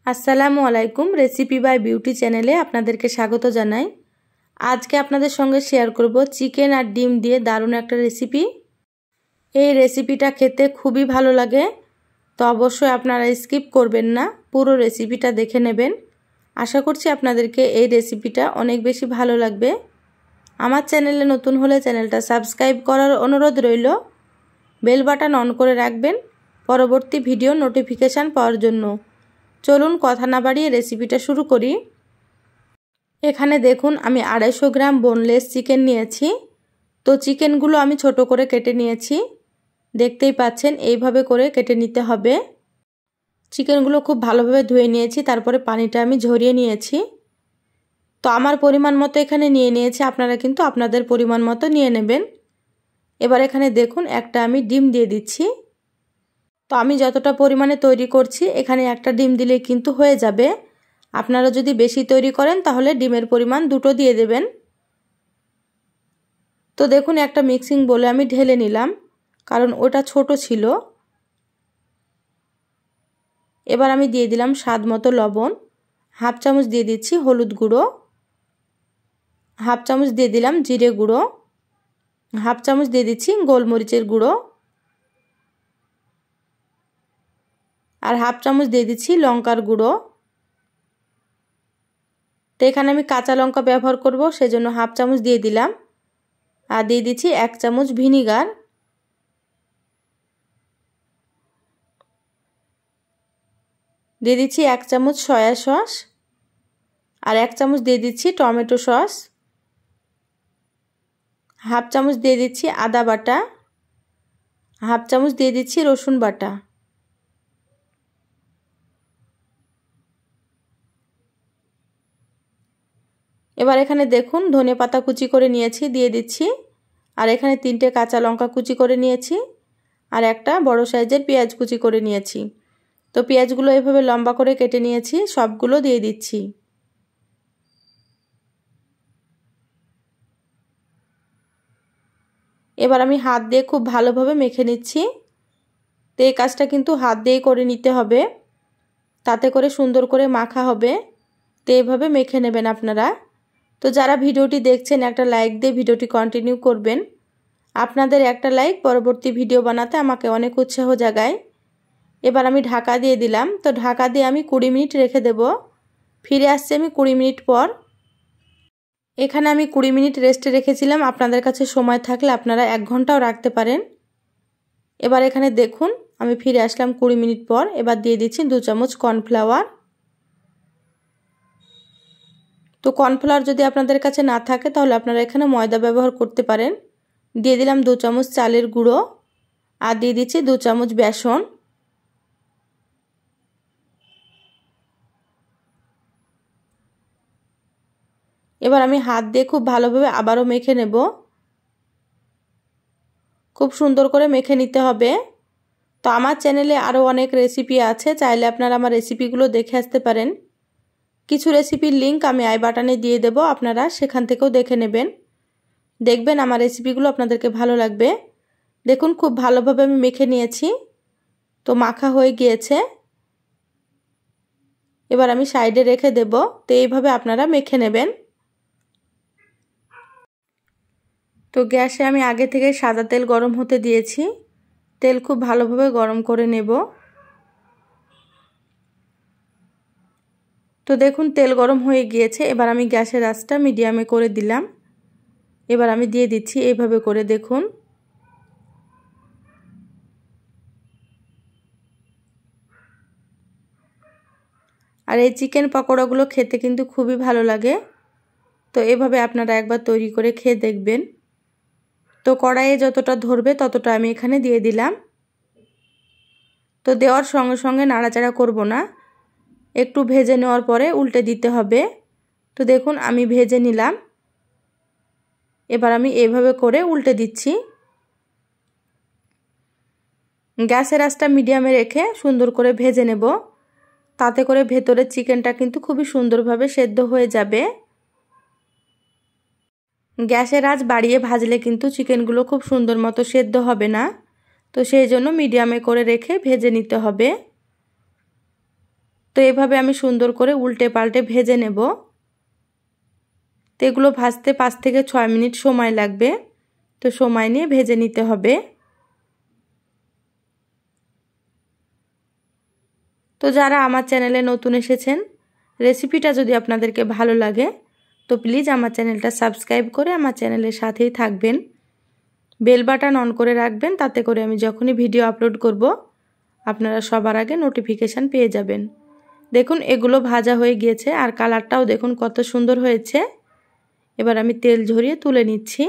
আসসালামু আলাইকুম। Recipe by beauty চ্যানেলে আপনাদেরকে স্বাগত জানাই। আজকে আপনাদের সঙ্গে শেয়ার করব চিকেন আর ডিম দিয়ে দারুণ একটা রেসিপি। এই রেসিপিটা খেতে খুবই ভালো লাগে, তো অবশ্যই আপনারা স্কিপ করবেন না, পুরো রেসিপিটা দেখে নেবেন। আশা করছি আপনাদেরকে এই রেসিপিটা অনেক বেশি ভালো লাগবে। আমার চ্যানেলে নতুন হলে চ্যানেলটা সাবস্ক্রাইব করার অনুরোধ রইল। বেল বাটন অন করে রাখবেন পরবর্তী ভিডিও নোটিফিকেশান পাওয়ার জন্য। চলুন কথা না বাড়িয়ে রেসিপিটা শুরু করি। এখানে দেখুন আমি 250 গ্রাম বোনলেস চিকেন নিয়েছি। তো চিকেনগুলো আমি ছোট করে কেটে নিয়েছি, দেখতেই পাচ্ছেন এইভাবে করে কেটে নিতে হবে। চিকেনগুলো খুব ভালোভাবে ধুয়ে নিয়েছি, তারপরে পানিটা আমি ঝরিয়ে নিয়েছি। তো আমার পরিমাণ মতো এখানে নিয়ে নিয়েছি, আপনারা কিন্তু আপনাদের পরিমাণ মতো নিয়ে নেবেন। এবার এখানে দেখুন একটা আমি ডিম দিয়ে দিচ্ছি। তো আমি যতটা পরিমাণে তৈরি করছি এখানে একটা ডিম দিলেই কিন্তু হয়ে যাবে। আপনারা যদি বেশি তৈরি করেন তাহলে ডিমের পরিমাণ 2টো দিয়ে দেবেন। তো দেখুন একটা মিক্সিং বলে আমি ঢেলে নিলাম, কারণ ওটা ছোট ছিল। এবার আমি দিয়ে দিলাম স্বাদ মতো লবণ, হাফ চামচ দিয়ে দিচ্ছি হলুদ গুঁড়ো, হাফ চামচ দিয়ে দিলাম জিরে গুঁড়ো, হাফ চামচ দিয়ে দিচ্ছি গোলমরিচের গুঁড়ো, আর হাফ চামচ দিয়ে দিচ্ছি লঙ্কার গুঁড়ো। তো এখানে আমি কাঁচা লঙ্কা ব্যবহার করব, সেজন্য হাফ চামচ দিয়ে দিলাম। আর দিয়ে দিচ্ছি 1 চামচ ভিনিগার। দিয়ে দিচ্ছি 1 চামচ সয়া সস, আর 1 চামচ দিয়ে দিচ্ছি টমেটো সস। হাফ চামচ দিয়ে দিচ্ছি আদা বাটা, হাফ চামচ দিয়ে দিচ্ছি রসুন বাটা। এবার এখানে দেখুন ধনেপাতা কুচি করে নিয়েছি, দিয়ে দিচ্ছি। আর এখানে 3টে কাঁচা লঙ্কা কুচি করে নিয়েছি, আর একটা বড় সাইজের পেঁয়াজ কুচি করে নিয়েছি। তো পেঁয়াজগুলো এভাবে লম্বা করে কেটে নিয়েছি, সবগুলো দিয়ে দিচ্ছি। এবার আমি হাত দিয়ে খুব ভালোভাবে মেখে নিচ্ছি। তো এই কাজটা কিন্তু হাত দিয়েই করে নিতে হবে, তাতে করে সুন্দর করে মাখা হবে। তো এইভাবে মেখে নেবেন আপনারা। তো যারা ভিডিওটি দেখছেন একটা লাইক দিয়ে ভিডিওটি কন্টিনিউ করবেন। আপনাদের একটা লাইক পরবর্তী ভিডিও বানাতে আমাকে অনেক উৎসাহ জাগায়। এবার আমি ঢাকা দিয়ে দিলাম। তো ঢাকা দিয়ে আমি 20 মিনিট রেখে দেব। ফিরে আসছি আমি 20 মিনিট পর। এখানে আমি 20 মিনিট রেস্টে রেখেছিলাম, আপনাদের কাছে সময় থাকলে আপনারা 1 ঘন্টাও রাখতে পারেন। এবার এখানে দেখুন আমি ফিরে আসলাম 20 মিনিট পর। এবার দিয়ে দিচ্ছি 2 চামচ কর্নফ্লাওয়ার। তো কর্নফ্লাওয়ার যদি আপনাদের কাছে না থাকে তাহলে আপনারা এখানে ময়দা ব্যবহার করতে পারেন। দিয়ে দিলাম 2 চামচ চালের গুঁড়ো, আর দিয়ে দিচ্ছি 2 চামচ বেসন। এবার আমি হাত দিয়ে খুব ভালোভাবে আবারও মেখে নেব। খুব সুন্দর করে মেখে নিতে হবে। তো আমার চ্যানেলে আরও অনেক রেসিপি আছে, চাইলে আপনারা আমার রেসিপিগুলো দেখে আসতে পারেন। কিছু রেসিপির লিংক আমি আই বাটনে দিয়ে দেব, আপনারা সেখান থেকেও দেখে নেবেন। দেখবেন আমার রেসিপিগুলো আপনাদেরকে ভালো লাগবে। দেখুন খুব ভালোভাবে আমি মেখে নিয়েছি, তো মাখা হয়ে গিয়েছে। এবার আমি সাইডে রেখে দেব। তো এইভাবে আপনারা মেখে নেবেন। তো গ্যাসে আমি আগে থেকে সাদা তেল গরম হতে দিয়েছি। তেল খুব ভালোভাবে গরম করে নেব। তো দেখুন তেল গরম হয়ে গিয়েছে। এবার আমি গ্যাসের আঁচটা মিডিয়ামে করে দিলাম। এবার আমি দিয়ে দিচ্ছি এইভাবে করে, দেখুন। আর এই চিকেন পকোড়াগুলো খেতে কিন্তু খুবই ভালো লাগে। তো এভাবে আপনারা একবার তৈরি করে খেয়ে দেখবেন। তো কড়াইয়ে যতটা ধরবে ততটা আমি এখানে দিয়ে দিলাম। তো দেওয়ার সঙ্গে সঙ্গে নাড়াচাড়া করব না, একটু ভেজে নেওয়ার পরে উল্টে দিতে হবে। তো দেখুন আমি ভেজে নিলাম। এবার আমি এইভাবে করে উল্টে দিচ্ছি। গ্যাসের আঁচটা মিডিয়ামে রেখে সুন্দর করে ভেজে নেব, তাতে করে ভেতরের চিকেনটা কিন্তু খুবই সুন্দরভাবে সেদ্ধ হয়ে যাবে। গ্যাসের আঁচ বাড়িয়ে ভাজলে কিন্তু চিকেনগুলো খুব সুন্দর মতো সেদ্ধ হবে না। তো সেই জন্য মিডিয়ামে করে রেখে ভেজে নিতে হবে। তো এভাবে আমি সুন্দর করে উল্টে পাল্টে ভেজে নেব। তো এগুলো ভাজতে 5 থেকে 6 মিনিট সময় লাগবে, তো সময় নিয়ে ভেজে নিতে হবে। তো যারা আমার চ্যানেলে নতুন এসেছেন, রেসিপিটা যদি আপনাদেরকে ভালো লাগে তো প্লিজ আমার চ্যানেলটা সাবস্ক্রাইব করে আমার চ্যানেলের সাথেই থাকবেন। বেল বাটন অন করে রাখবেন, তাতে করে আমি যখনই ভিডিও আপলোড করব আপনারা সবার আগে নোটিফিকেশান পেয়ে যাবেন। দেখুন এগুলো ভাজা হয়ে গিয়েছে আর কালারটাও দেখুন কত সুন্দর হয়েছে। এবার আমি তেল ঝরিয়ে তুলে নিচ্ছি।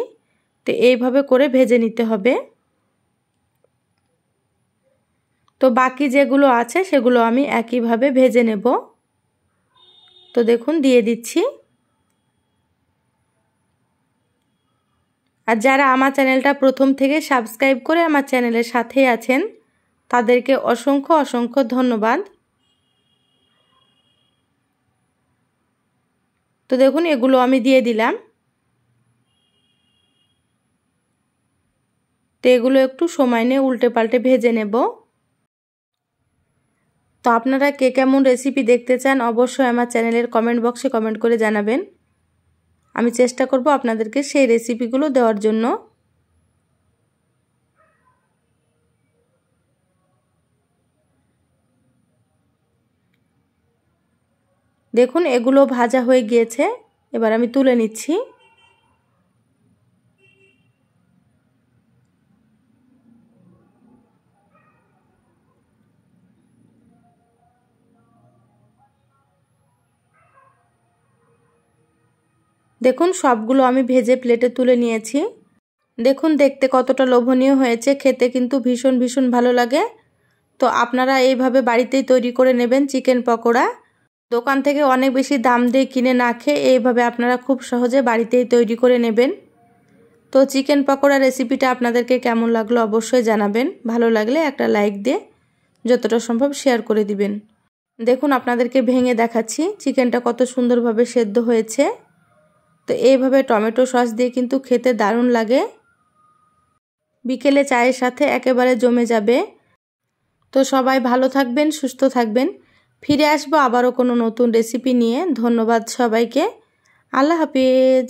তো এইভাবে করে ভেজে নিতে হবে। তো বাকি যেগুলো আছে সেগুলো আমি একইভাবে ভেজে নেব। তো দেখুন দিয়ে দিচ্ছি। আর যারা আমার চ্যানেলটা প্রথম থেকে সাবস্ক্রাইব করে আমার চ্যানেলের সাথেই আছেন তাদেরকে অসংখ্য অসংখ্য ধন্যবাদ। তো দেখুন এগুলো আমি দিয়ে দিলাম। তো এগুলো একটু সময় নিয়ে উল্টে পাল্টে ভেজে নেব। তো আপনারা কে কেমন রেসিপি দেখতে চান অবশ্যই আমার চ্যানেলের কমেন্ট বক্সে কমেন্ট করে জানাবেন। আমি চেষ্টা করব আপনাদেরকে সেই রেসিপিগুলো দেওয়ার জন্য। দেখুন এগুলো ভাজা হয়ে গিয়েছে, এবার আমি তুলে নিচ্ছি। দেখুন সবগুলো আমি ভেজে প্লেটে তুলে নিয়েছি। দেখুন দেখতে কতটা লোভনীয় হয়েছে, খেতে কিন্তু ভীষণ ভীষণ ভালো লাগে। তো আপনারা এইভাবে বাড়িতেই তৈরি করে নেবেন চিকেন পকোড়া। দোকান থেকে অনেক বেশি দাম দিয়ে কিনে না খেয়ে এইভাবে আপনারা খুব সহজে বাড়িতেই তৈরি করে নেবেন। তো চিকেন পকোড়া রেসিপিটা আপনাদেরকে কেমন লাগলো অবশ্যই জানাবেন। ভালো লাগলে একটা লাইক দিয়ে যতটা সম্ভব শেয়ার করে দিবেন। দেখুন আপনাদেরকে ভেঙে দেখাচ্ছি চিকেনটা কত সুন্দরভাবে সেদ্ধ হয়েছে। তো এইভাবে টমেটো সস দিয়ে কিন্তু খেতে দারুণ লাগে। বিকেলে চায়ের সাথে একেবারে জমে যাবে। তো সবাই ভালো থাকবেন, সুস্থ থাকবেন। ফিরে আসবো আবারও কোনো নতুন রেসিপি নিয়ে। ধন্যবাদ সবাইকে। আল্লাহ হাফেজ।